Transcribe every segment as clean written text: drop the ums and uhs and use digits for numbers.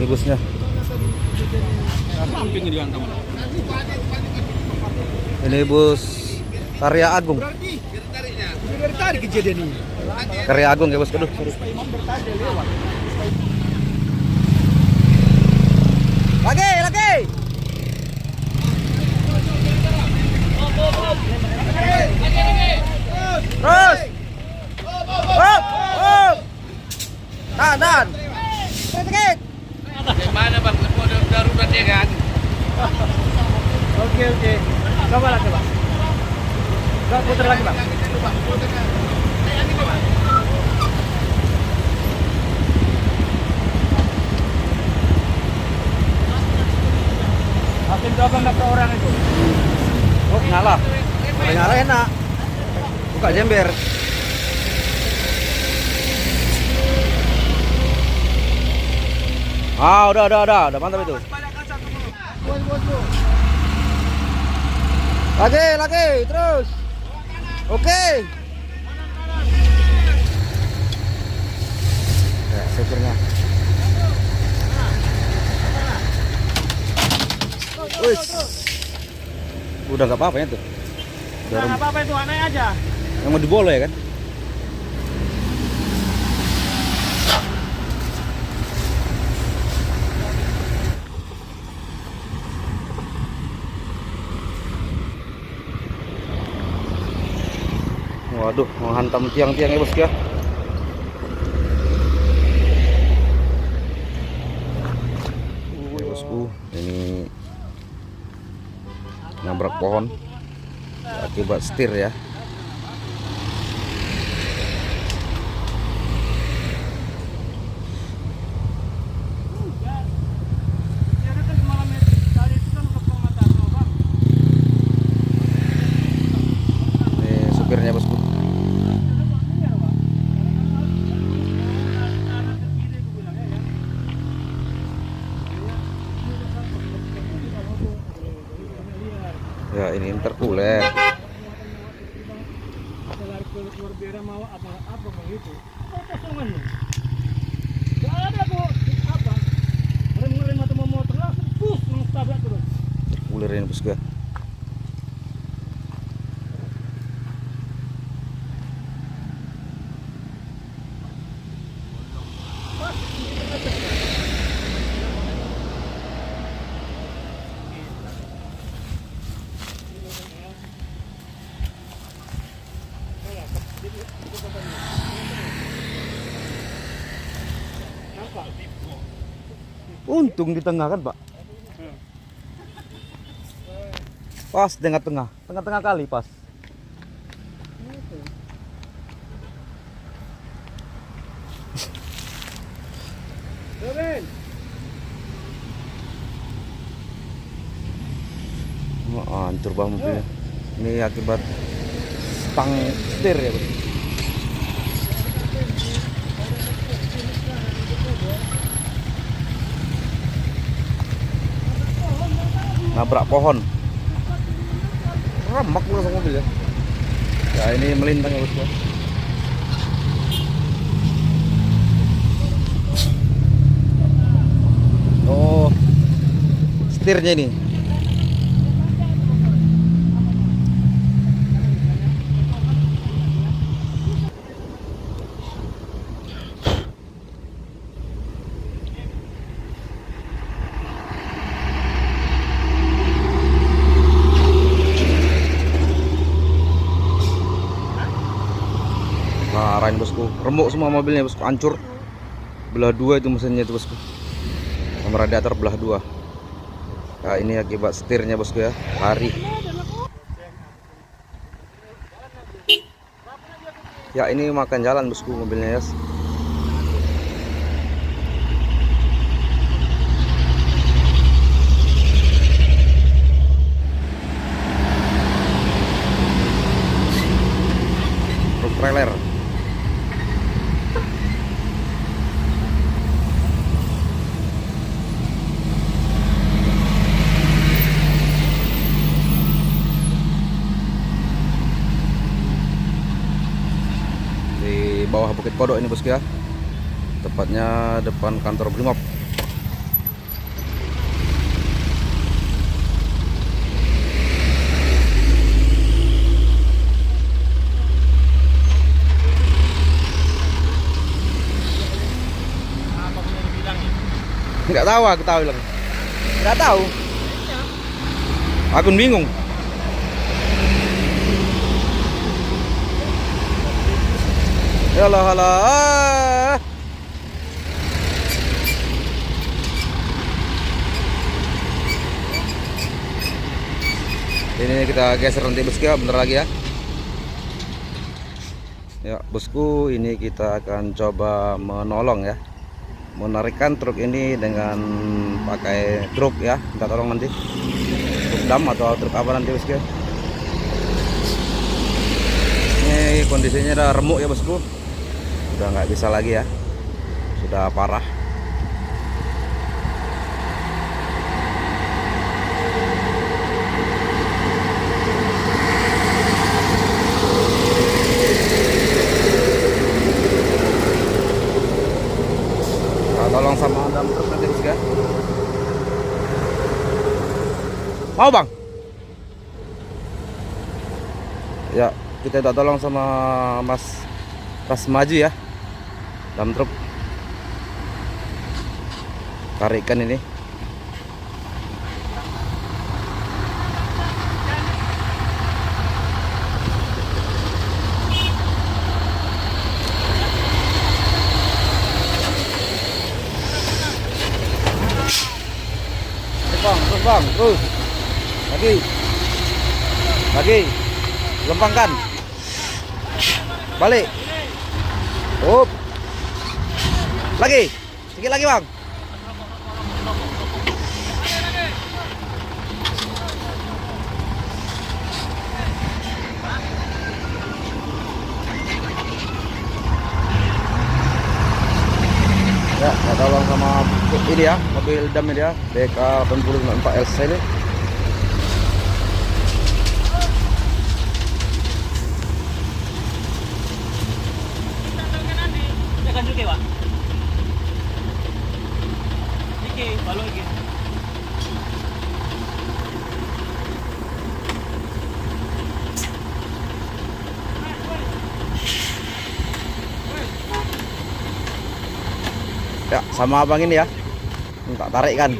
Ini busnya. Ini bus Karya Agung. Dari kejadian ini. Karya Agung ya bos. Aduh. Lagi. Terus. Hop. Tahan. Sedikit. Gimana bang? Kode darurat ya kan? Oke. Coba lagi bang. Putar lagi bang. Hakim coba nggak ke orang itu. Oh, nyala. Udah nyala enak. Buka jember. Ah, udah mantap itu. Lagi, terus. Oke. Ya, supirnya. Wih. Udah nggak apa-apa ya tuh. Nggak apa-apa itu, aneh aja. Yang mau dibolo ya kan? Waduh, mau hantam tiang-tiang ya bos ya. Bosku, ini nabrak pohon akibat setir ya. Ini supirnya bosku. Ya ini intercooler. Intercooler ini bosku ya. Untung di tengah kan pak. Pas tengah-tengah kali pas. Oh, hancur banget mobilnya. Ini akibat stang setir ya bos. Nabrak pohon, remak langsung mobil ya. Ya ini melintang ya bosku. Oh, setirnya ini. Marahin bosku, remuk semua mobilnya bosku, hancur belah dua itu mesinnya itu bosku, sama radiator belah dua. Nah ini akibat setirnya bosku ya, lari. Ya ini makan jalan bosku mobilnya ya. Trailer. Di bawah Bukit Kodok ini bosku ya, tepatnya depan kantor Brimob. Nggak tahu, aku tahu bilang. Nggak tahu. Aku bingung. Halo, halo. Ini kita geser nanti bosku ya, bentar lagi ya. Ya bosku, ini kita akan coba menolong ya, menarikkan truk ini dengan pakai truk ya. Kita tolong nanti truk dam atau truk apa nanti bosku ya. Ini kondisinya udah remuk ya bosku, udah nggak bisa lagi ya, sudah parah. Tolong sama dam truk nanti bosku ya. Mau bang? Ya kita udah tolong sama Mas Maju ya, dam truk. Tarikan ini. Bang, terus lagi lempangkan, balik, up, lagi, sedikit lagi bang. Ya, kita tolong sama ini ya, mobil dam ini ya, BK 854 LC ini. Tekan juga, Pak. Iki, balok iki. Ya, sama abang ini ya, tak tarik kan.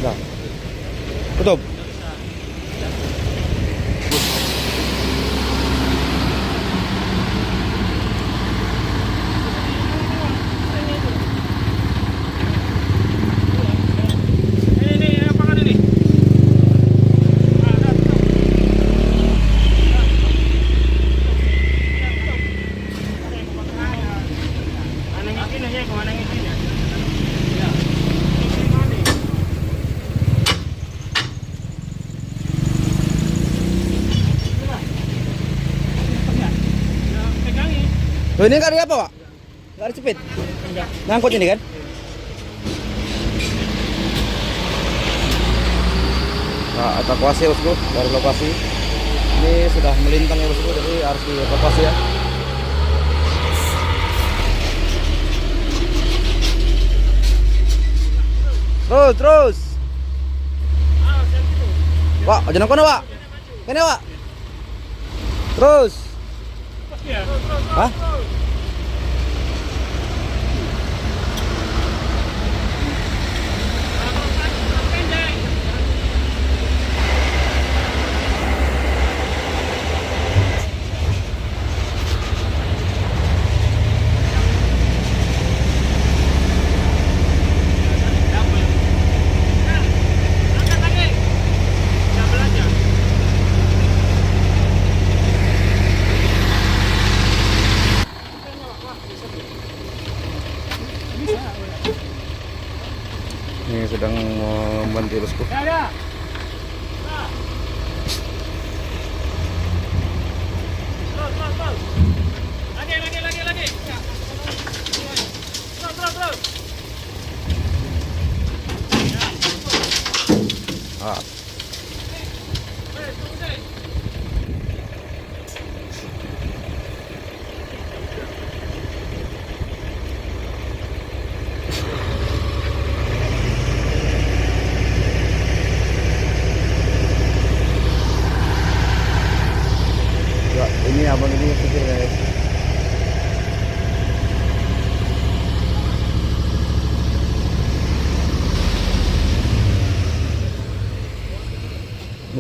Nah, tutup. Loh, ini kan ada apa, Pak? Nggak ada cepit? Ngangkut ini kan? Nah, evakuasi ya bosku dari lokasi. Ini sudah melintang ya bosku, jadi harus dievakuasi ya. Terus. Pak, jangan kono, Pak. Kene, Pak. Terus. Hah? Ini sedang membantu bosku. Ah. Ya, ini abang ini setir guys.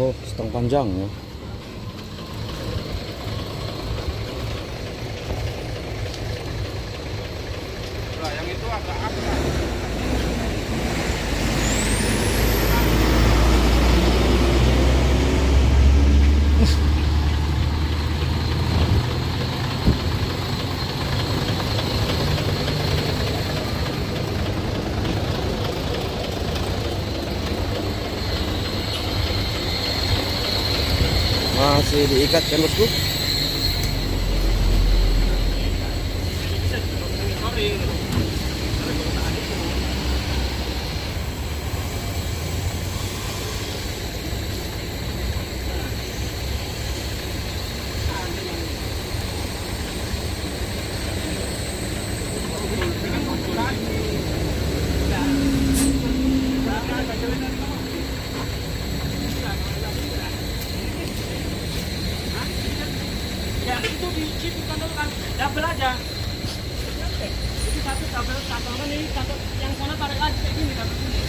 Oh, stang panjang ya. Nah, yang itu agak apa? Masih diikat kan bosku? Ya itu di situ kan dulu kan double aja. Itu satu double satu kan ini satu yang sana tarik lagi kayak gini double sini.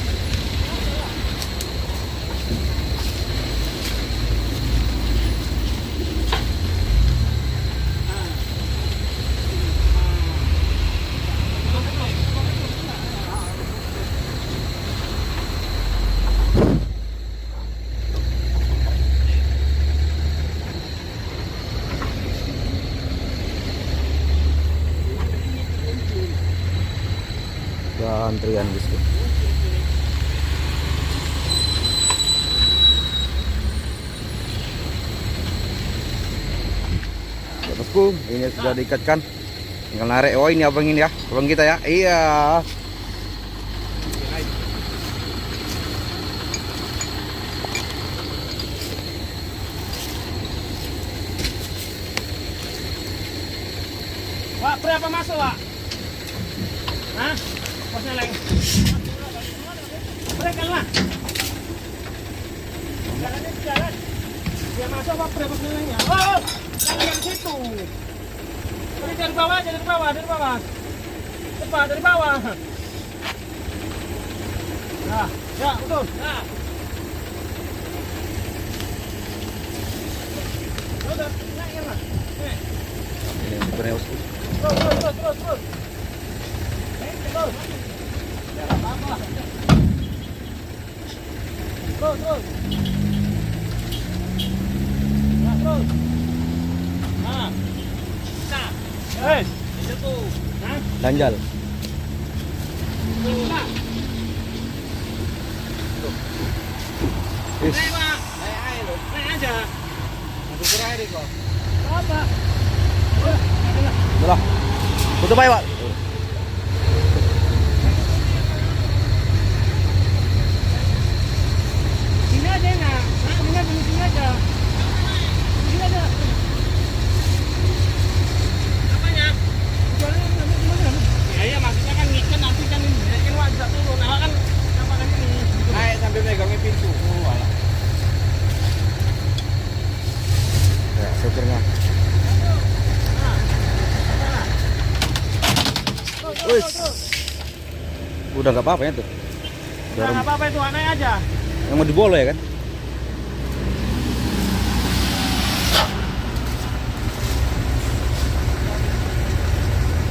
Ya antrian bosku. Ya, bosku, ini sudah diikatkan. Tinggal narik. Oh ini abang ini ya, abang kita ya. Iya. Wah, berapa masuk, Wak? Hah? Posnya leng. Mereka lah. Jalannya jalan. Dia masuk apa berapa nilainya? Oh, jangan yang situ. Dari bawah aja, dari bawah, dari bawah. Cepat dari bawah. Nah, ya betul. Nah. Udah, naik ya, Mas. Ini sebenarnya bosku. Terus. Terus. Ya, apa-apa. Terus. Ya, terus. Nah. Nah. Wes, itu. Hah? Ganjal. Nah. Is. Naik, Pak. Naik aja. Apa? Udah. Tutup aja, Pak. Sini aja enak. Nah, sini aja. Sini aja. Apanya? Ya, maksudnya kan ngikat nanti kan ini wajah turun. Nah, kan apa kan ini? Naik sambil megangin pintu. Oh, alah. Ya, supirnya. Wis. Udah nggak apa-apa ya tuh. Udah nggak apa-apa itu, naik aja. Yang mau dibolo ya kan?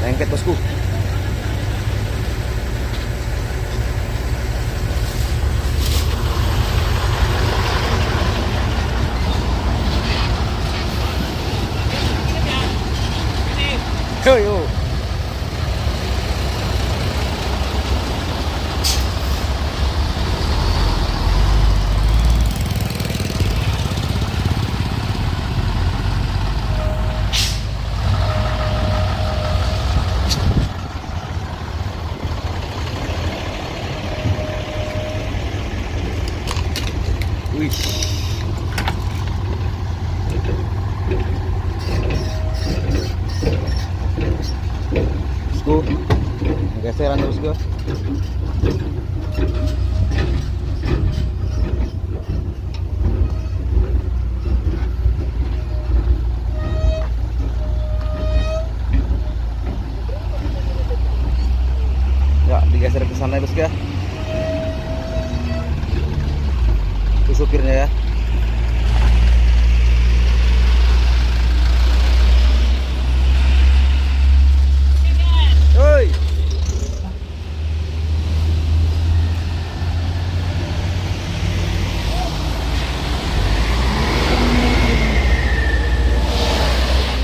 Lengket bosku. Yo. bosku. Geseran ya bosku. Ya, digeser ke sana ya bosku ya. Itu supirnya ya. Oi.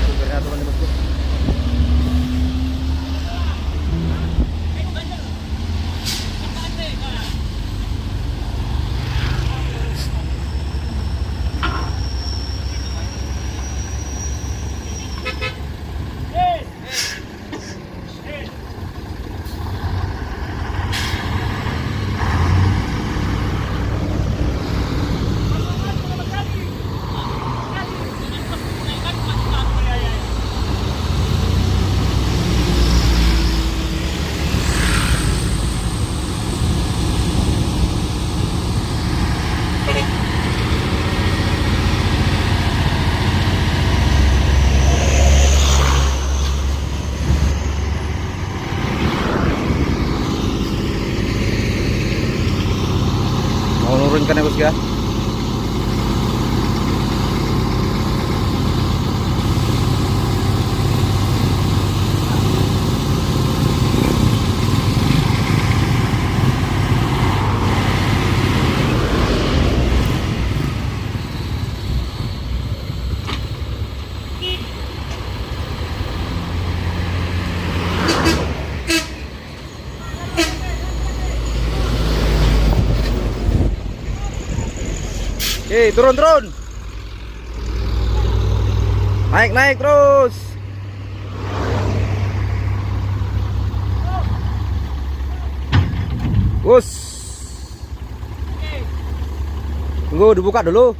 Supirnya teman bosku. Mau nurunkan ya bosku ya. Turun. Naik terus. Bos. Tunggu dibuka dulu.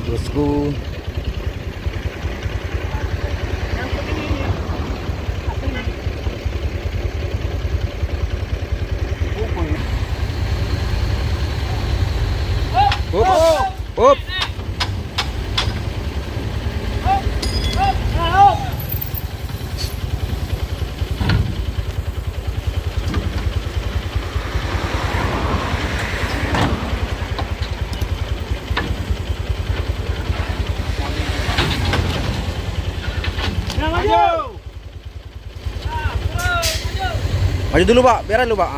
Bosku. Up. Maju dulu Pak, biarin dulu Pak.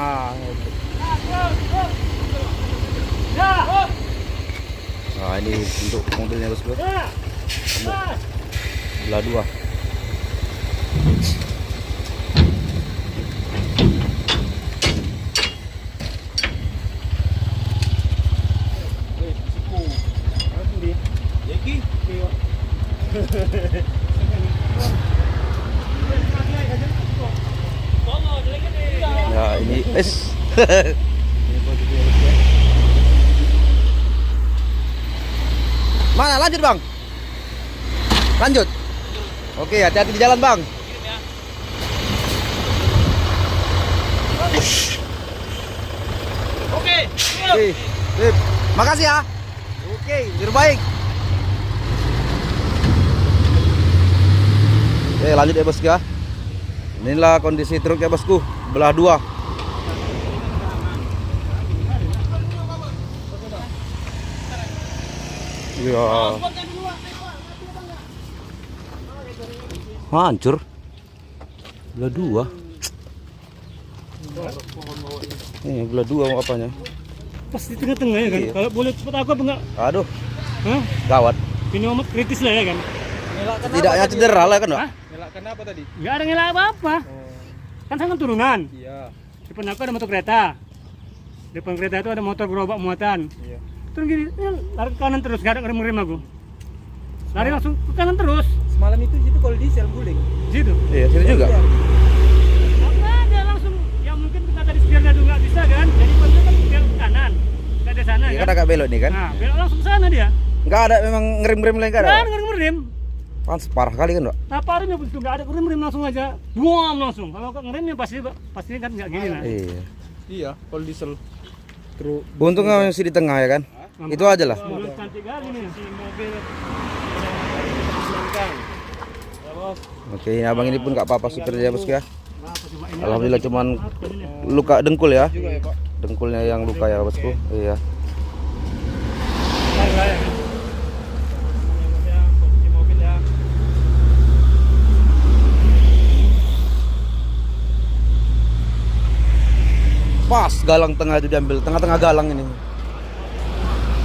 Nah ini untuk mobilnya bosku. Belah dua. Ya ini Mana lanjut bang? Lanjut. Oke, hati-hati di jalan bang. Oke. Sip. Makasih ya. Oke, terbaik. Oke, lanjut ya bosku ya. Inilah kondisi truk ya bosku, belah dua. Ya. Hancur. Belah dua. Ini belah dua mau apanya? Pas di tengah-tengah ya kan. Iya. Kalau boleh cepat aku apa enggak? Aduh, Hah? gawat. Ini amat kritis lah ya kan. Tidaknya cedera lah kan, Pak? Hah? Ngelak kenapa tadi? Enggak ada ngelak apa-apa. Kan sangat turunan. Iya. Depan aku ada motor kereta. Depan kereta itu ada motor gerobak muatan. Iya. Terus gini, lari ke kanan terus, gak ada ngerem-ngerem aku. Lari langsung ke kanan terus. Semalam itu situ kalau diesel guling. Situ. Iya, sini juga. Apa ada langsung, ya mungkin kita tadi setirnya dulu nggak bisa kan. Jadi kalau kan belok ke kanan. Gak ada sana Ini kan. kan agak belok nih kan. Nah, belok langsung ke sana dia. Nggak ada memang ngerem-ngerem lagi nggak ada. Kan Pak? ngerem-ngerem. Kan parah kali kan, Pak. Nah, parahnya begitu nggak ada ngerem-ngerem langsung aja. Buam langsung. Kalau ngeremnya pasti kan nggak gini lah. Iya. Iya, kalau diesel. Truk. Untungnya masih di tengah ya kan. Itu aja lah. Mobil cantik kali nih. Si mobil. Ya, Bos. Oke, ini abang ini pun nggak apa-apa supirnya ya bosku ya. Apa coba ini? Alhamdulillah cuman Apa ini? luka dengkul ya. Juga ya, Pak. Dengkulnya yang luka ya bosku. Iya. Bentar, ya. Ya, posisi mobil ya. Pas galang tengah itu diambil, tengah-tengah galang ini.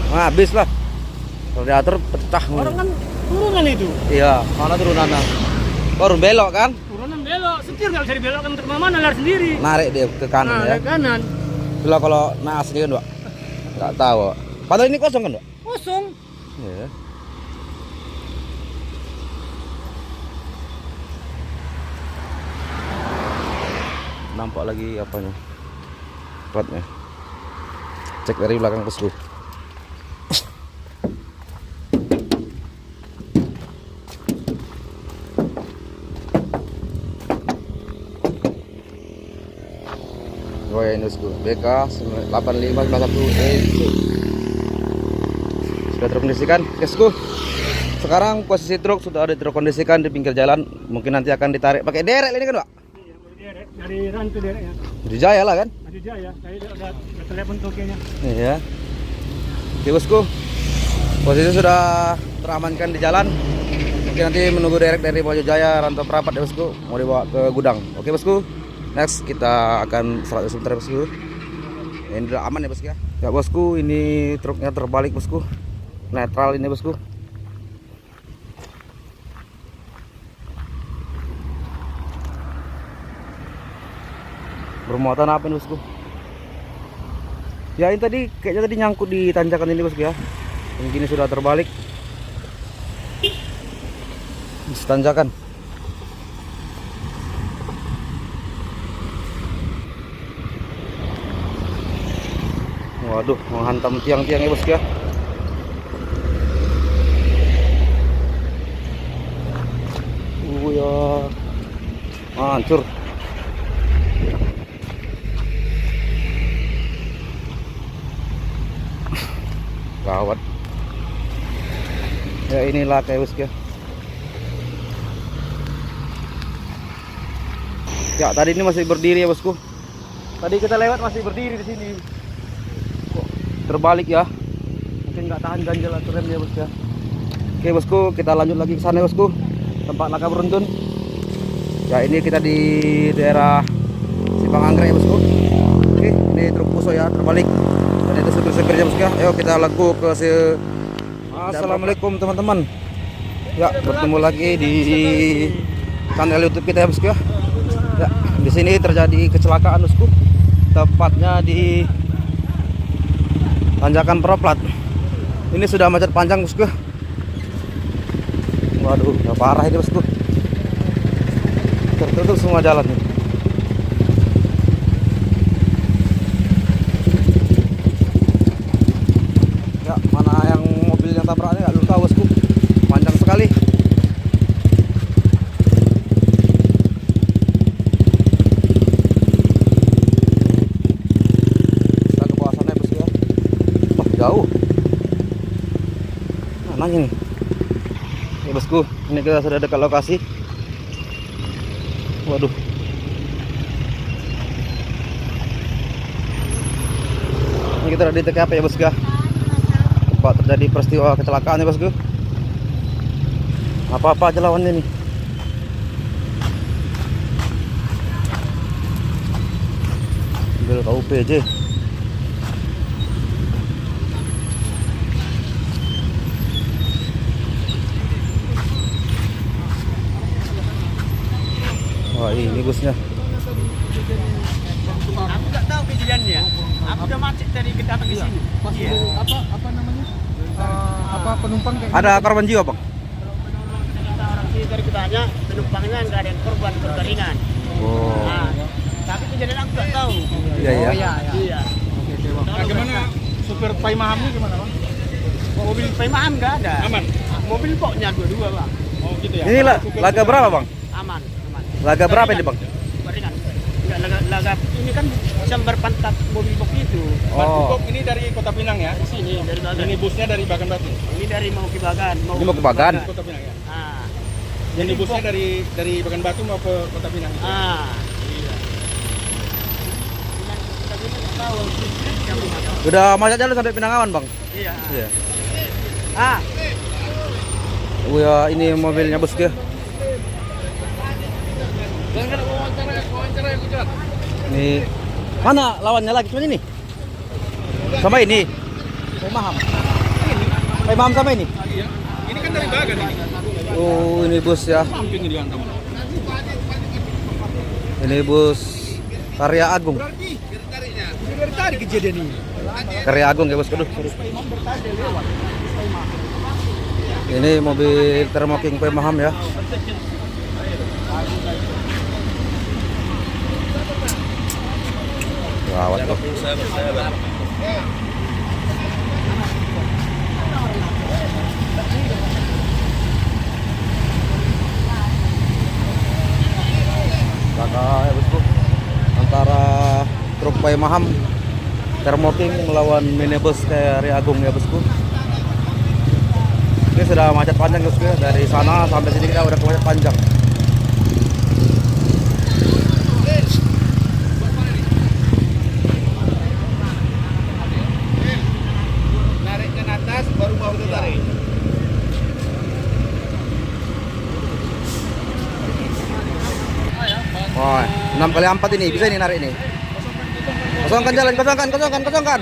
Nah, habis lah. Radiator pecah. Orang kan turunan itu. Iya, mana turunannya? Baru belok kan? Turunan belok, setir nggak bisa dibelokkan ke mana lari sendiri. Narik dia ke kanan ya. Nah, ke kanan. Itulah kalau naas ini kan, Pak. Enggak tahu, Pak. Padahal ini kosong kan, Pak? Kosong. Iya. Nampak lagi apanya? Platnya. Cek dari belakang bosku. Oh ya ini bosku, BK 8591 sudah terkondisikan, bosku. Sekarang posisi truk sudah ada terkondisikan di pinggir jalan. Mungkin nanti akan ditarik pakai derek ini kan, Pak? Iya, derek. Dari rantu dereknya. Di Jaya lah kan? Dari Jaya, saya udah telepon tokonya. Iya. Oke bosku, posisi sudah teramankan di jalan. Mungkin nanti menunggu derek dari Pojok Jaya Rantau Perapat ya bosku, mau dibawa ke gudang. Oke bosku, next kita akan serat sebentar bosku. Ini udah aman ya bosku ya. Ya bosku, ini truknya terbalik bosku, netral ini bosku. Bermuatan apa ini bosku? Ya ini tadi kayaknya tadi nyangkut di tanjakan ini bosku ya. Ini gini sudah terbalik. Di tanjakan. Waduh, menghantam tiang-tiang ya bosku ya. Ya. Hancur. Gawat. Ya inilah kayak bosku ya. Ya tadi ini masih berdiri ya bosku. Tadi kita lewat masih berdiri di sini. Kok terbalik ya? Mungkin nggak tahan ganjal atau rem ya bosku ya. Oke bosku, kita lanjut lagi ke sana bosku. Tempat laka beruntun. Ya ini kita di daerah Simpang Anggrek ya bosku. Oke, ini truk puso ya terbalik. Dan itu supir-supirnya bosku ya. Ayo kita laku ke Assalamualaikum teman-teman. Ya, bertemu lagi di channel YouTube kita ya bosku ya. Ya, di sini terjadi kecelakaan bosku. Tepatnya di tanjakan Peroplat. Ini sudah macet panjang bosku. Waduh, udah parah ini bosku. Tertutup semua jalan nih. Ya, mana yang mobil yang tabraknya nggak luka bosku. Panjang sekali. Kita ke bawah sana ya bosku ya. Wah, jauh. Mana ini? Ya bosku, ini kita sudah dekat lokasi. Waduh. Ini kita ada di TKP ya bosku ya. Tempat terjadi peristiwa kecelakaan ya bosku. Apa-apa aja lawannya nih. Ambil KUPJ. Wah ini busnya. Aku nggak tahu kejadiannya. Aku udah macet dari datang ke sini. Iya. Apa namanya? Apa penumpang kayak Ada korban jiwa bang? Kata orang sini dari kitanya penumpangnya nggak ada yang korban keringan. Oh. Nah, tapi kejadian aku nggak tahu. Iya iya. Iya. Nah, gimana supir Paimaham ini gimana bang? Mobil Paimaham nggak ada. Aman. Mobil pokoknya dua-dua bang. Oh gitu ya. Ini laga berapa bang? Aman. Laga berapa ini bang? Baringan. Enggak laga ini kan sambar pantat mobil box itu. Oh. Box ini dari Kota Pinang ya? Di sini dari Bagan. Ini busnya dari Bagan Batu. Ini dari mau ke Bagan. Ini mau ke Bagan. Kota Pinang ya? Ah. Ini busnya dari Bagan Batu mau ke Kota Pinang. Ah. Iya. Udah macet jalan sampai Pinangawan bang? Iya. Iya. Ah. Oh ya, ini mobilnya bos ya. Ini mana lawannya lagi? Cuma ini. Sama ini. Paimaham. Paimaham sama ini. Iya. Ini kan dari Bagan ini. Oh, ini bus ya. Samping ini dihantam. Ini bus Karya Agung. Dari tadi kejadian ini. Karya Agung ya bos. Aduh. Ini mobil Thermo-King Paimaham ya. Gawat tuh. Kakak ya bosku. Antara truk Paimaham Thermo-King melawan minibus Karya Agung ya bosku. Ini sudah macet panjang bosku ya. Dari sana sampai sini kita udah macet panjang. Narik ke atas baru mau ditarik. Wah, 6x4 ini bisa ini narik ini. Kosongkan jalan, kosongkan.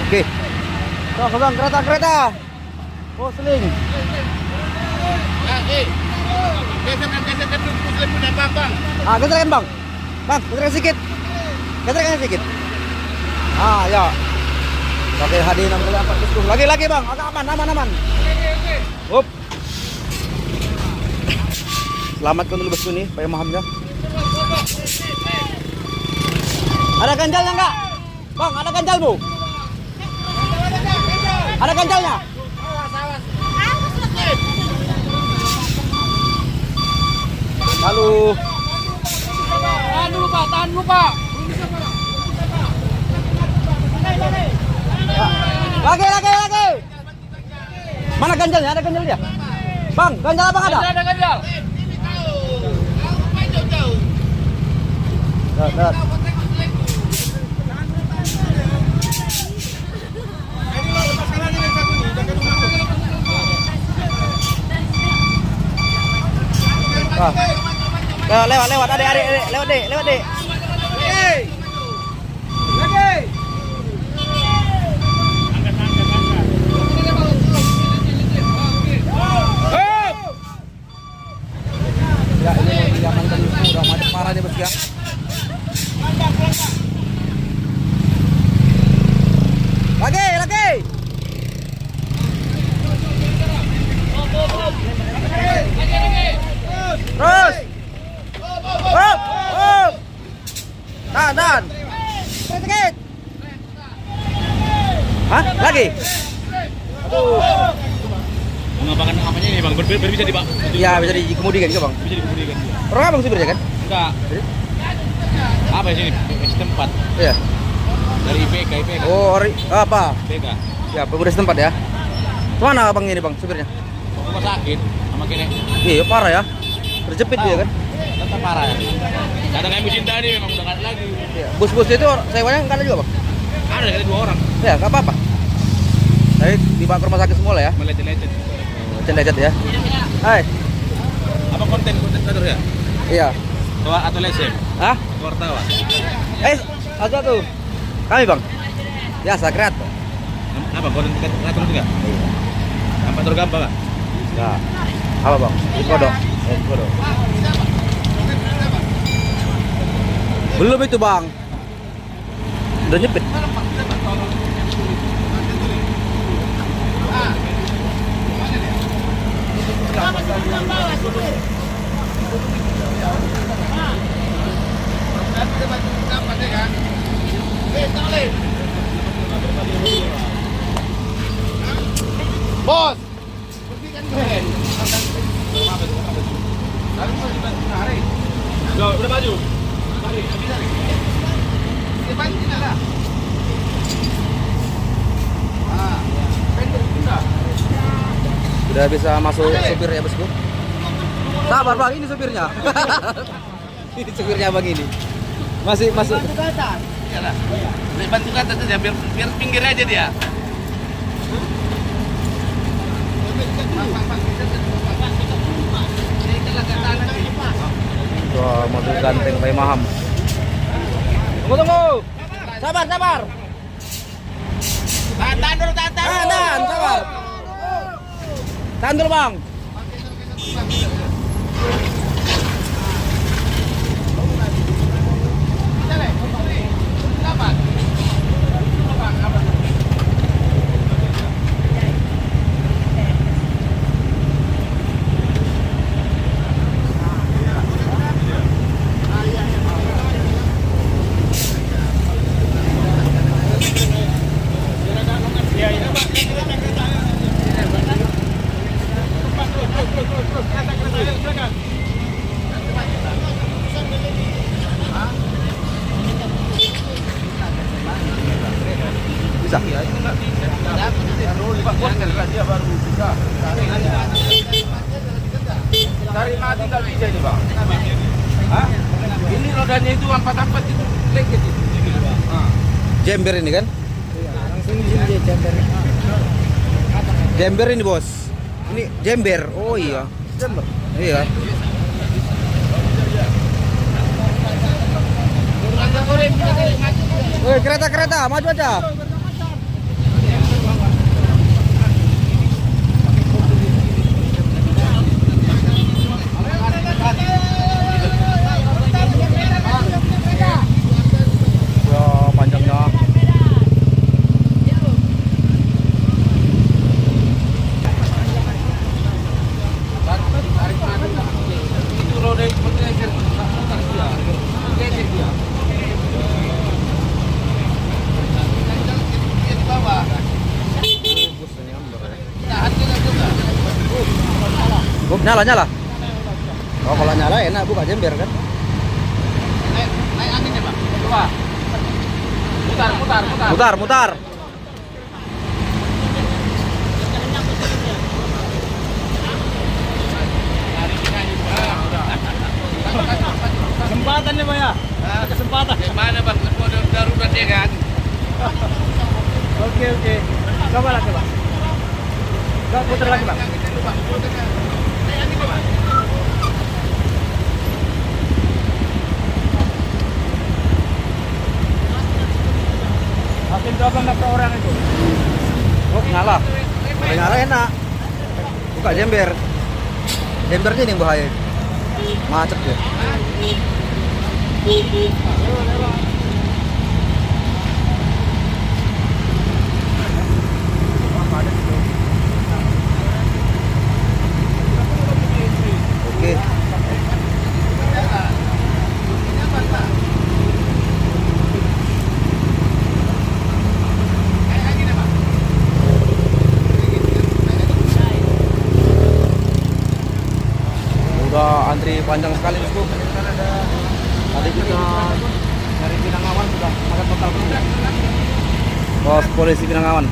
Oke. Kosong kereta. Oh, seling. Geser pusle punya Bang. Ah, geserkan bang. Bang, geserkan sedikit. Geserkan sedikit. Ah, ya. Pakai HD 6x4 bosku. Lagi bang, agak aman. Up. Selamatkan dulu bosku nih, Paimahamnya. Ada ganjalnya enggak? Bang, ada ganjal bu? Ada ganjalnya? Halo. Tahan dulu Pak. Lagi. Mana ganjalnya? Ada ganjalnya? Bang, ganjal abang ada? Ada ganjal. Dat. Lewat adik, lewat dek. Ya, ini mau diamankan dulu, udah macet parah nih bos ya. Lagi. Terus. Hop. Tahan. Sedikit. Hah? Lagi? Aduh. Mengapakan apanya ini Bang? Bisa di Pak? Ya, bisa dikemudikan juga, Bang. Bisa dikemudikan. Orang Abang supirnya kan? Enggak. Apa sini? Setempat. Iya. Dari IPK. Oh, apa? IPK. Ya, pemuda setempat ya. Kemana abang ini bang, supirnya? Rumah sakit sama kene. Iya, parah ya. Terjepit dia kan? Tetap parah ya. Kadang kami cinta nih memang udah nggak ada lagi. Iya. Bus-bus itu sewanya nggak ada juga bang? Ada kita 2 orang. Ya, nggak apa-apa. Tapi dibawa ke rumah sakit semua lah ya. Melecet-lecet. Lecet ya. Hai. Apa konten kreator ya? Iya. Atau lesem? Hah? Wartawan. Ada tuh. Kami bang. Biasa kreator. Apa konten kreator juga? Apa gampang nggak? Ya. Apa bang? Kodok. Kodok. Belum itu bang. Udah nyepit. Bos. Udah maju. Udah bisa masuk supir ya bosku. Sabar bang, ini supirnya. Ini supirnya bang ini. Masih. Iyalah. Bantu kata saja biar pinggir aja dia. Wah, mobil ganteng Pak Maham. Tunggu. Sabar. Tahan dulu. Tahan, sabar. Tahan dulu bang. Bisa. Cari mati nggak bisa ini bang. Hah? Ini rodanya itu empat itu lengket itu. Jember ini kan? Langsung di sini jember. Jember ini bos. Ini jember. Oh iya. Jember. Iya. Woi kereta maju aja. Ya panjangnya. Itu roda seperti leher, putar dia. Leher dia. Di bawah. Buk, nyala. Oh kalau nyala enak buka jember kan? Naik angin ya bang. Coba. Mutar. Kesempatan nih bang ya. Kesempatan. Gimana bang? Udah darurat ya kan? Oke. Coba. Putar lagi bang. Makin coba nggak ke orang itu. Oh nyala. Kalau nyala enak. Buka jember. Jembernya ini yang bahaya. Macet ya. Oke. Udah antri panjang sekali bosku. Tadi kita dari Pinangawan sudah sangat total penuh. Pos polisi Pinangawan.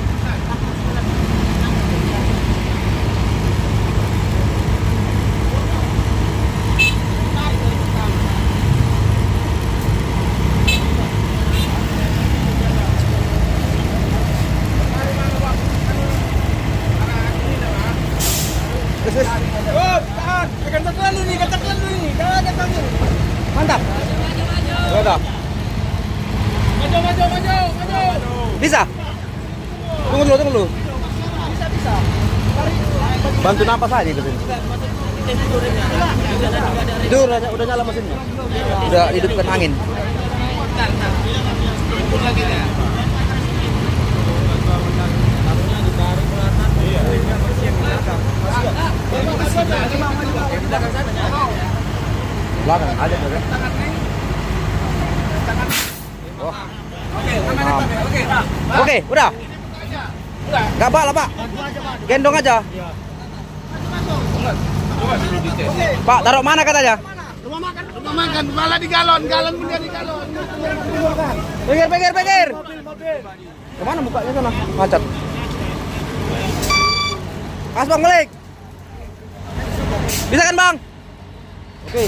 Oh, tahan. Kacang lu nih. Mantap. Udah. Maju. Bisa? Tunggu dulu. Bisa. Bantu napas aja ke sini. Itu udah nyala mesinnya. Udah hidupkan angin. Turun lagi ya. Belakang ada. Oke, udah. Gak bak lah, Pak. Gendong aja. Pak, taruh mana katanya? Rumah makan, malah di galon pun dia di galon. Pinggir. Kemana bukanya sana? Macet. Pas Bang, balik. Bisa kan Bang? Oke.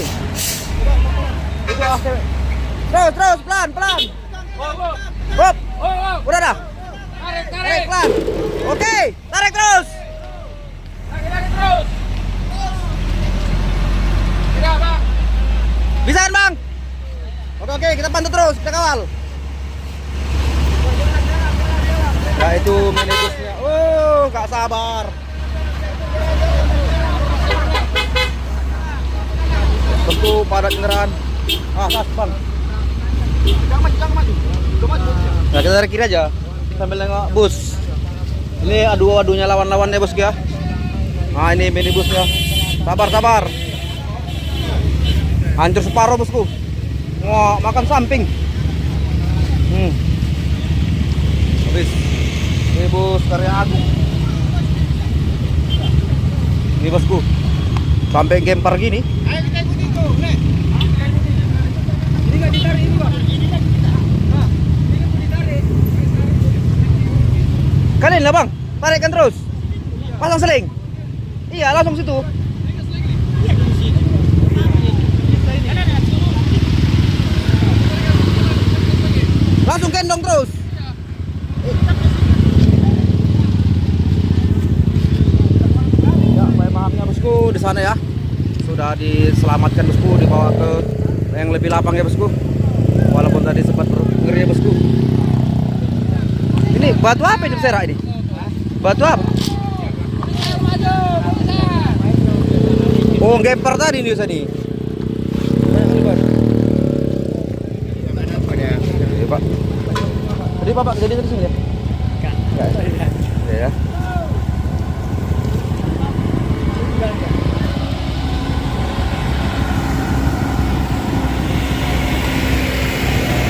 Terus, pelan. Hop. Udah dah. Tarik pelan. Oke, tarik terus. Tarik terus. Tidak, Bang. Bisa kan Bang? Oke, kita pantau terus, kita kawal. Nah itu minibusnya. Gak sabar. Tentu padat kendaraan. Tas Bang. Jangan maju. Nah kita dari kiri aja sambil nengok bus. Ini adu-adunya lawan-lawannya bosku ya. Nah ini minibusnya. Sabar. Hancur separuh bosku. Wah, makan samping. Habis. Ini bus Karya Agung. Ini bosku. Sampai gempar gini. Ayo kita ikuti tuh, nih. Ini nggak ditarik ini, Bang. Ini nggak ditarik. Kalian lah Bang, tarikkan terus. Pasang seling. Iya, langsung situ. Langsung gendong terus. Ya, mahamnya bosku di sana ya. Sudah diselamatkan bosku, dibawa ke yang lebih lapang ya bosku. Walaupun tadi sempat ngeri ya bosku. Ini batu apa ini berserakan ini? Batu apa? Oh, gemper tadi nih Ustaz nih. Ya, Pak. Tadi Bapak jadi dari sini ya? Enggak. Ya.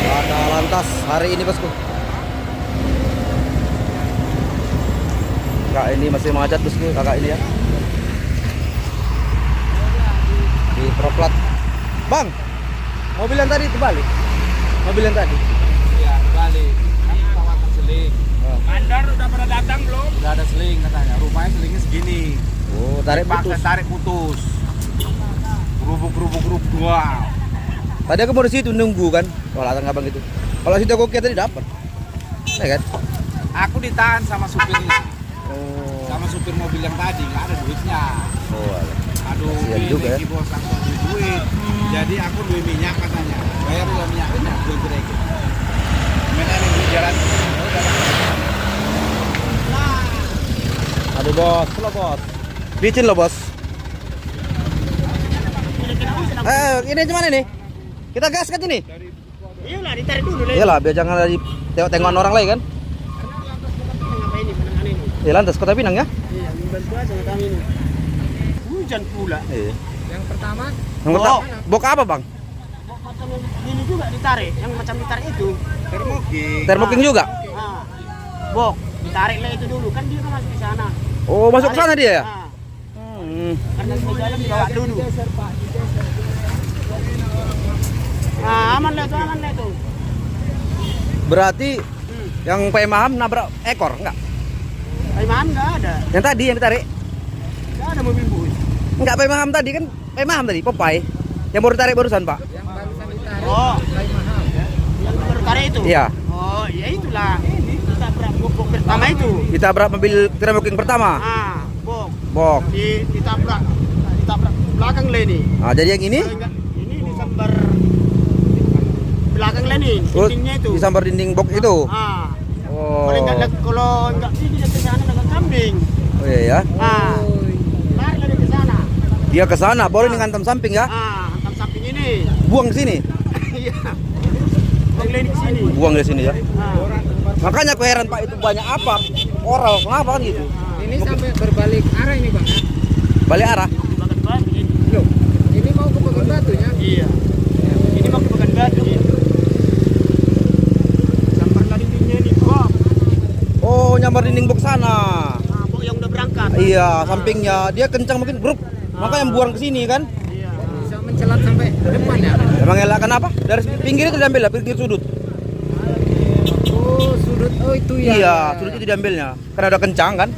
Laka lantas hari ini bosku. Kak ini masih macet bosku, kakak ini ya. Di proplat. Bang, mobil yang tadi terbalik. Mobil yang tadi. Iya, balik. Kan perawatan seling. Bandar udah pada datang belum? Udah ada seling katanya. Rupanya selingnya segini. Oh, tarik putus. Tarik putus. Kerubuk. Wow. Tadi aku mau di situ nunggu kan. Kalau datang abang itu. Kalau situ aku tadi dapat. Ya kan? Aku ditahan sama supirnya. Oh. Sama supir mobil yang tadi, nggak ada duitnya. Oh, alah. Aduh, Kasihan ini juga ya. bos aku beli duit. Jadi aku duit minyak katanya. Bayar uang minyaknya, gue direk. Mana di jalan? Aduh bos, lo bos. Licin lo bos. Ini gimana nih? Kita gas kan ini? Iyalah, ditarik dulu. Iyalah, biar jangan lagi tengok-tengokan orang lain kan? Apa ini? Penanganan ini. Ya lantas Kota Pinang ya? Iya, membantu aja kami ini. Hujan pula. Iya. Yang pertama, Yang pertama, bok apa bang? Macam ini juga ditarik, yang macam ditarik itu. Thermoking juga? Nah, bok, ditarik lah itu dulu, kan dia kan masuk di sana. Oh, masuk ke sana dia ya? Nah, Hmm. karena di jalan dibawa dulu. Nah, aman lah itu. Berarti yang pemaham nabrak ekor enggak? Pemaham nggak ada, Yang tadi yang ditarik? nggak ada mobil bus. Enggak pemaham tadi kan? Pemaham tadi, Popeye. Yang baru tarik barusan pak? yang barusan ditarik. Oh, yang baru tarik itu? Iya. Oh, ya itulah. Kita bok pertama itu. Ditabrak mobil thermoking pertama? Ah, bok. Bok. Ditabrak belakang lah ini. Nah, jadi yang ini? Kalau enggak, ini disambar belakang lah nih, Oh, dindingnya itu. disambar dinding bok itu? Ah, Oh. kalau enggak sih dia ke sana dengan kambing. Oh iya ya. Ah, lari lari ke sana. Dia ke sana, boleh ngantem samping ya? Ah, hantam samping ini. Buang ke sini. Iya. Bang Leni ke sini. Buang ke sini ya. Ah. Makanya aku heran Pak, itu banyak apa? Oral, kenapa kan gitu? Ini sampai berbalik arah ini bang. Ya? Balik arah. Bagan batu ini. Loh, ini mau ke Bagan Batunya. Iya. Ini mau ke bagan batu ini. Sambar lari dindingnya ini. Bok. sambar dinding box sana. Nah, bok yang udah berangkat. Iya, sampingnya dia kencang mungkin grup. Maka yang buang ke sini kan. Iya. Bisa mencelat sampai ke depan ya. Emang elakkan apa? Dari pinggir itu diambil lah, pinggir sudut. Oh, sudut. Oh, itu ya. Iya, sudut itu diambilnya. Karena udah kencang kan.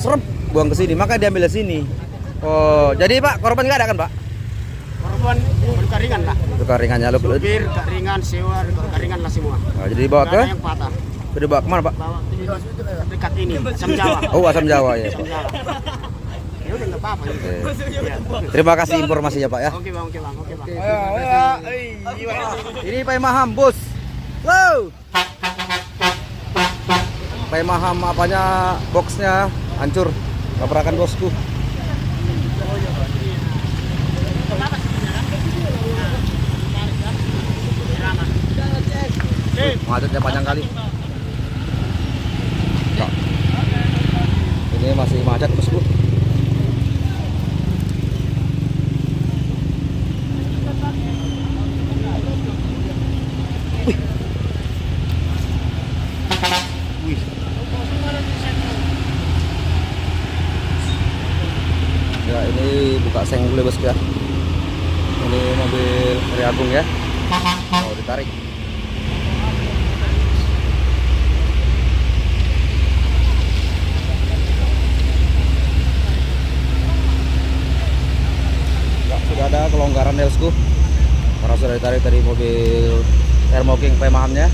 Serep buang ke sini, maka diambil ke sini. Oh, jadi Pak, korban nggak ada kan, Pak? Korban luka ringan lah. Luka ringannya lu. Supir, luka ringan, sewa, luka ringan lah semua. Nah, jadi dibawa Nggak ke ada yang patah. dibawa kemana, Pak? Bawa ke dekat ini, Asam Jawa. Oh, Asam Jawa ya. Asam Jawa. Ya udah nggak apa-apa. Oke. Iya. Terima kasih informasinya, Pak ya. Oke bang, oke bang, oke bang. Ini Pak Maham, bos. Wow. Pak Maham apanya boxnya hancur. Tabrakan bosku. Macetnya panjang kali. Nah, ini masih macet bosku. Wih. Ya ini buka seng dulu bosku ya. Ini mobil Sri Agung ya. Mau ditarik. Ya, sudah ada kelonggaran ya bosku. Karena sudah ditarik dari mobil Thermo King Pak Mahamnya.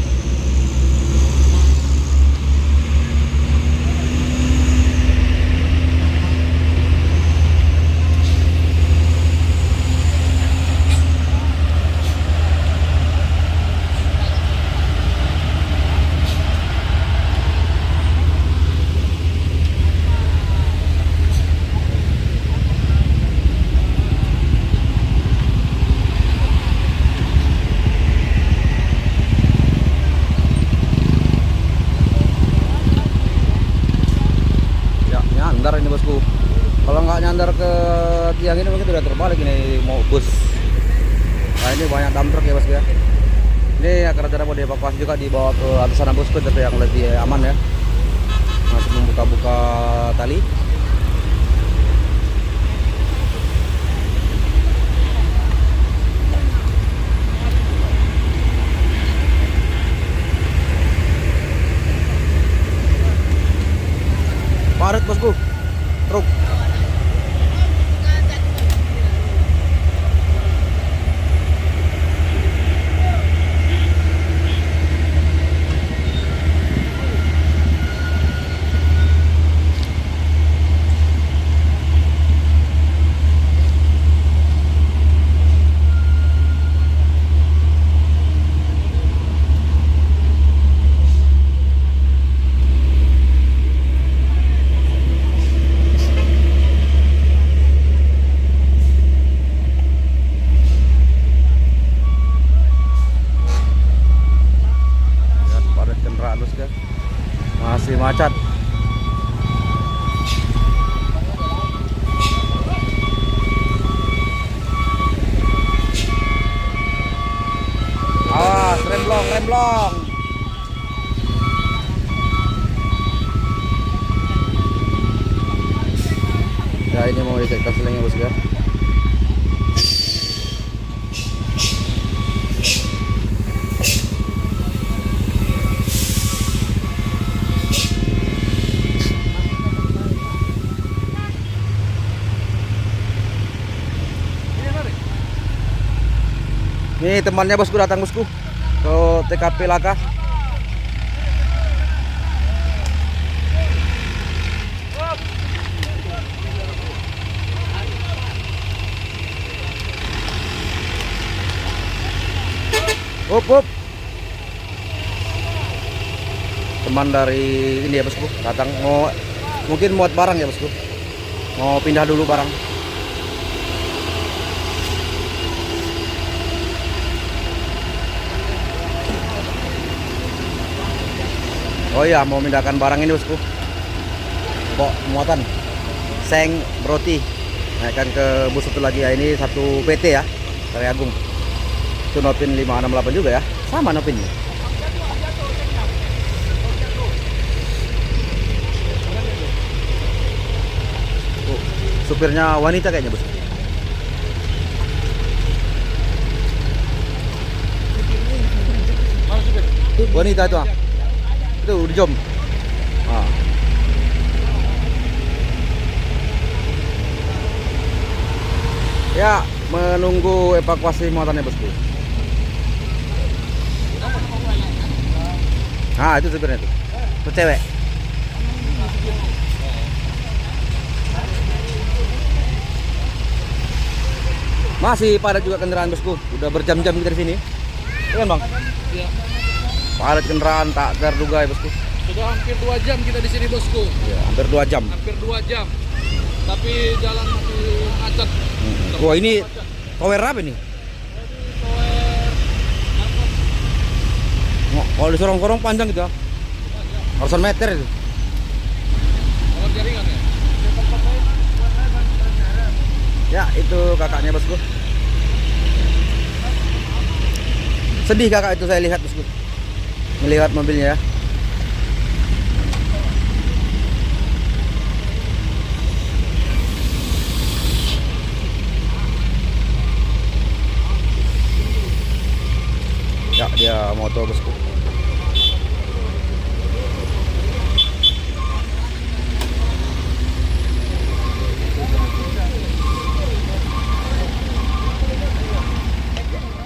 Nyandar ini bosku. Kalau nggak nyandar ke tiang ini mungkin udah terbalik ini mau bus. Nah ini banyak dump truck ya bosku ya. Ini akan rencana mau dievakuasi juga dibawa ke atas sana bosku, tapi yang lebih aman ya. Masih membuka-buka tali. Parit bosku, truk. Masih macet. Awas, remblong, remblong. Ya ini mau dicek selingnya bosku ya. Ini temannya bosku datang bosku ke TKP Laka. Up. Teman dari ini ya bosku datang mau mungkin muat barang ya bosku. Mau pindah dulu barang. Oh iya, mau memindahkan barang ini bosku. Kok muatan seng roti naikkan ke bus satu lagi ya. Ini satu PT ya, Sri Agung. Itu Nopin 568 juga ya, sama Nopinnya. Supirnya wanita kayaknya bos. Mana supir? Wanita itu ah. Itu di jom. Ah. Ya, menunggu evakuasi muatannya bosku. Ah, itu supirnya tuh. Itu cewek. Masih padat juga kendaraan bosku. Udah berjam-jam kita di sini. Iya kan bang? Iya. Padat kendaraan tak terduga ya bosku. Sudah hampir 2 jam kita di sini bosku. Ya, hampir 2 jam. Hampir 2 jam. Tapi jalan masih macet. Wah ini tower apa ini? Kalau disorong-sorong panjang gitu ya. Ratusan meter itu. Kalau jaringan ya? Ya itu kakaknya bosku. Sedih kakak itu saya lihat bosku. Melihat mobilnya ya. Ya dia moto bosku.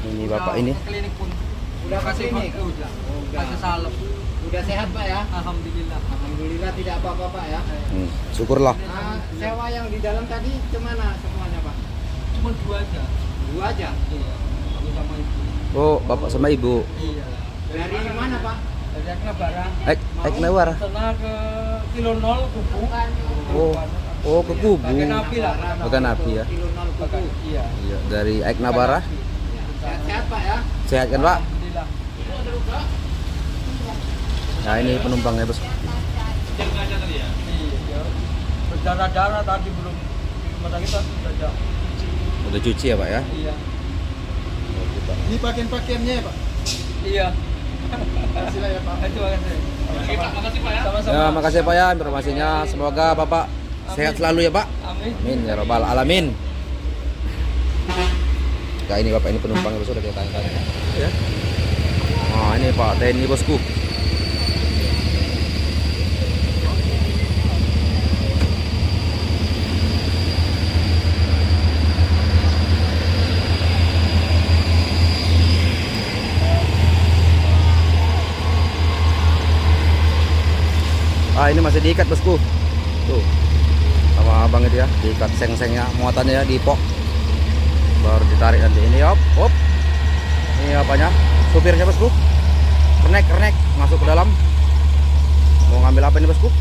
Ini bapak ini. Klinik pun. Udah kasih ini. Udah. Udah. Kasih salep. Udah sehat Pak ya? Alhamdulillah. Alhamdulillah tidak apa-apa Pak ya. Syukurlah. Nah, sewa yang di dalam tadi kemana semuanya Pak? Cuma 2 aja. 2 aja. Iya. Aku sama ibu. Oh bapak sama ibu. Iya. Dari mana Pak? Dari Aknabara. Nawar. Sana ke kilo 0 Kupu. Oh ke Kubu. Pakai napi lah. Pakai napi ya. Kilo 0 Pakai. Kubu. Iya. Iya, dari Aiknabara. Sehat-sehat Pak ya? Sehat kan pak? Alhamdulillah. Nah ini penumpangnya bos. Iya. Berdarah-darah tadi belum di rumah sakit kan sudah cuci. Udah cuci ya pak ya? Iya. Ini pakaian-pakaiannya ya Pak? Iya. Kasihlah ya Pak. Terima kasih. Makasih Pak ya. Sama-sama. Ya makasih pak ya informasinya. Semoga bapak sehat selalu ya pak. Amin. Amin ya robbal alamin. Nah ini bapak ini penumpangnya bos, udah kita tanya-tanya. Ya. Nah ini pak TNI bosku. Ah ini masih diikat bosku. Tuh. Sama abang itu ya, diikat seng-sengnya, muatannya ya dipok. Baru ditarik nanti ini hop. Ini apanya? Supirnya bosku. Kernek masuk ke dalam. Mau ngambil apa ini bosku?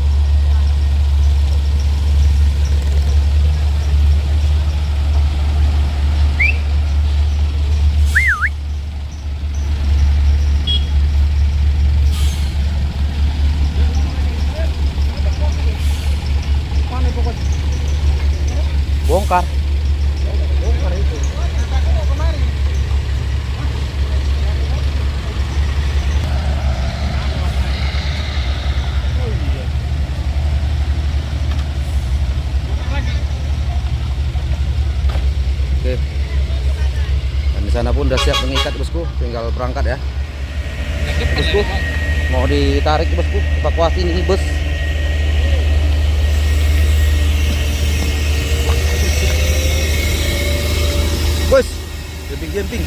Bongkar. Oke. Dan di sana pun udah siap mengikat bosku, tinggal berangkat ya. Bosku, mau ditarik bosku, evakuasi ini bus. Bos, camping.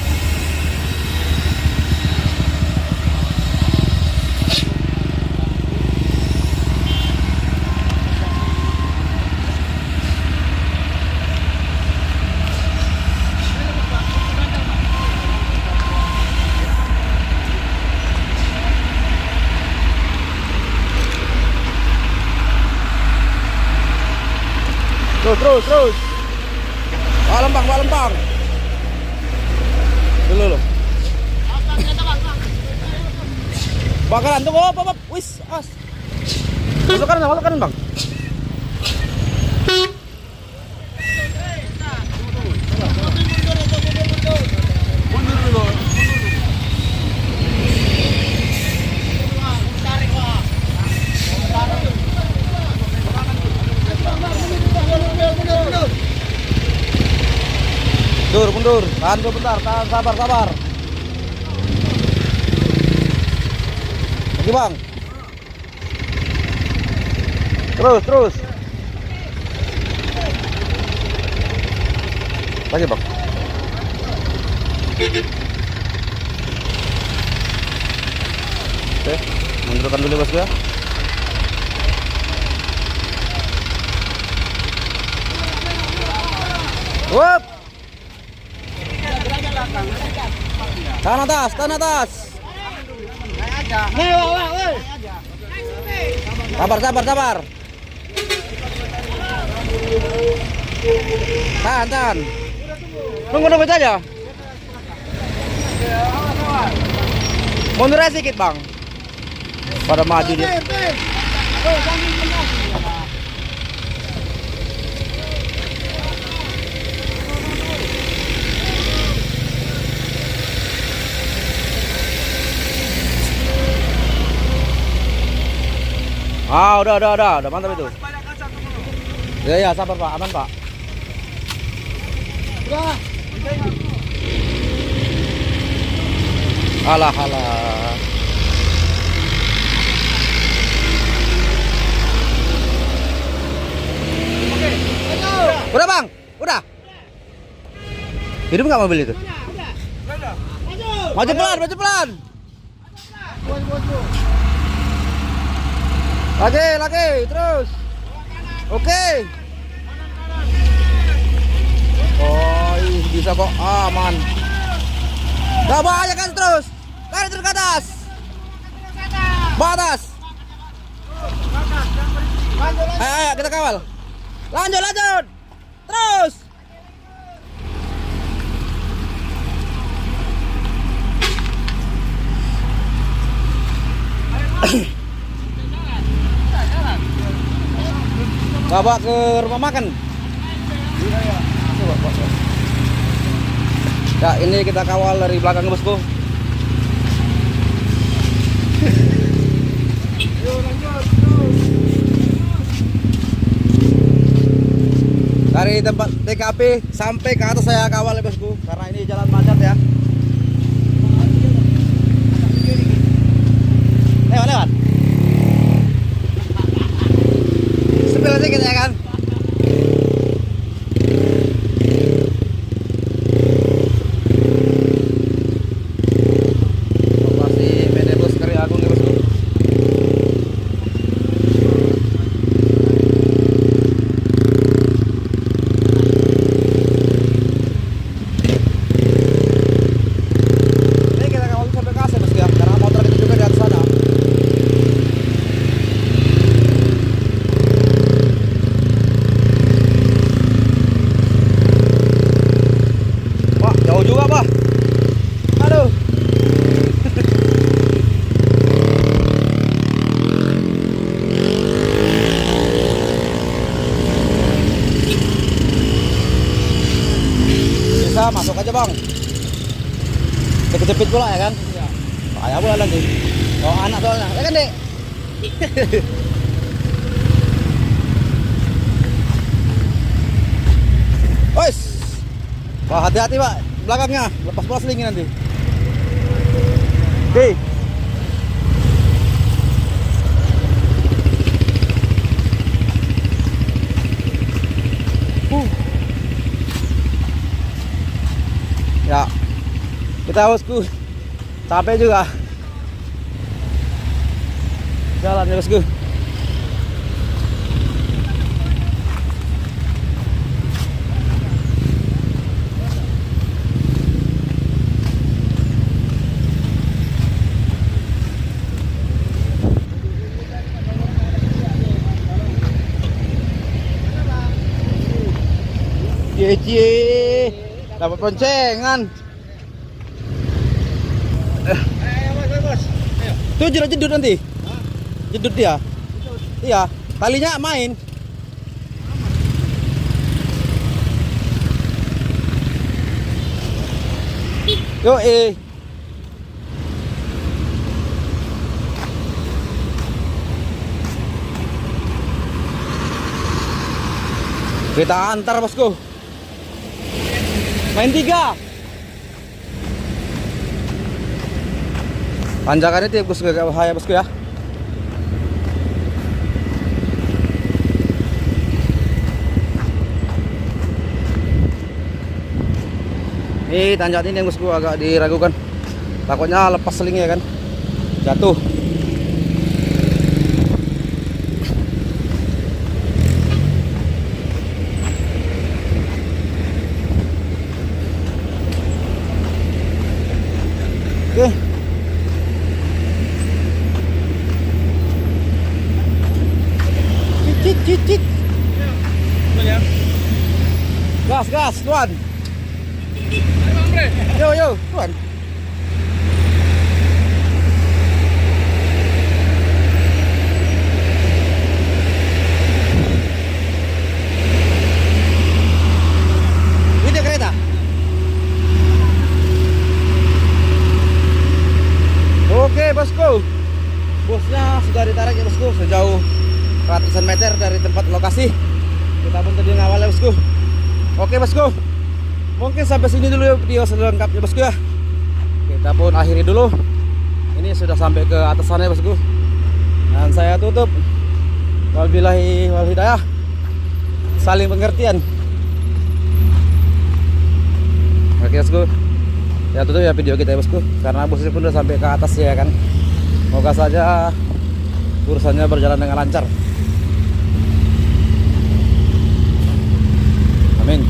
Terus. Pak Lembang. Dulu loh. Bakaran tuh, op. Wis, as. Masuk kanan, Bang. Mundur dulu. mundur. Tahan dulu bentar, tahan, sabar, sabar. Lagi bang. Terus, terus. Lagi bang. Oke, mundurkan dulu bosku ya. Wup. Tahan atas, tahan atas. Sabar, sabar, sabar. Tahan, tahan. Tunggu, tunggu saja. Mundur sedikit bang. Pada maju dia. Ah, udah mantap itu. Ya, ya, sabar Pak, aman Pak. Alah, alah. Udah bang, udah. Hidup nggak mobil itu? Maju pelan, maju pelan. Lagi, terus. Oke. Oh, bisa kok, aman. Gak bahaya kan terus. Tarik terus ke atas. Bawa atas. Ayo, kita kawal. Lanjut, lanjut. Terus. Bawa ke rumah makan. Ya, ini kita kawal dari belakang bosku. Dari tempat TKP sampai ke atas saya kawal ya bosku, karena ini jalan macet ya. Lewat, lewat. Sepil sedikit ya kan. Operasi Medebus Karya Agung ya bosku. Ini kita kawal sampai ke atas bosku ya, karena motor kita juga di atas sana. Pak, jauh juga Pak. Aduh. Bisa masuk aja bang. Kejepit pula ya kan? Bahaya pula nanti. Oh anak soalnya, ya kan dek? Wes. Wah, hati-hati Pak, belakangnya lepas bola selingin nanti. Oke. Ya, kita bosku capek juga. Jalan ya bosku. Cie, dapat poncengan. Tuh jedut nanti. Jedut dia. Iya, talinya main. Yo kita antar bosku. Main 3. Tanjakannya tiap bosku agak bahaya bosku ya. Ini tanjakan ini yang bosku agak diragukan. Takutnya lepas selingnya kan, jatuh. Oke. Cicit. Gas, tuan. Yo, tuan. Ini kereta. Oke, bosku. Bosnya sudah ditarik ya, bosku, sejauh ratusan meter dari tempat lokasi. Kita pun tadi ngawal ya, bosku. Oke, bosku. Mungkin sampai sini dulu ya video selengkapnya, bosku ya. Kita pun akhiri dulu. Ini sudah sampai ke atas sana ya, bosku. Dan saya tutup. Wabillahi wal hidayah. Saling pengertian. Oke, bosku. Ya tutup ya video kita ya, bosku. Karena bosnya pun udah sampai ke atas ya kan. Semoga saja urusannya berjalan dengan lancar. Amin.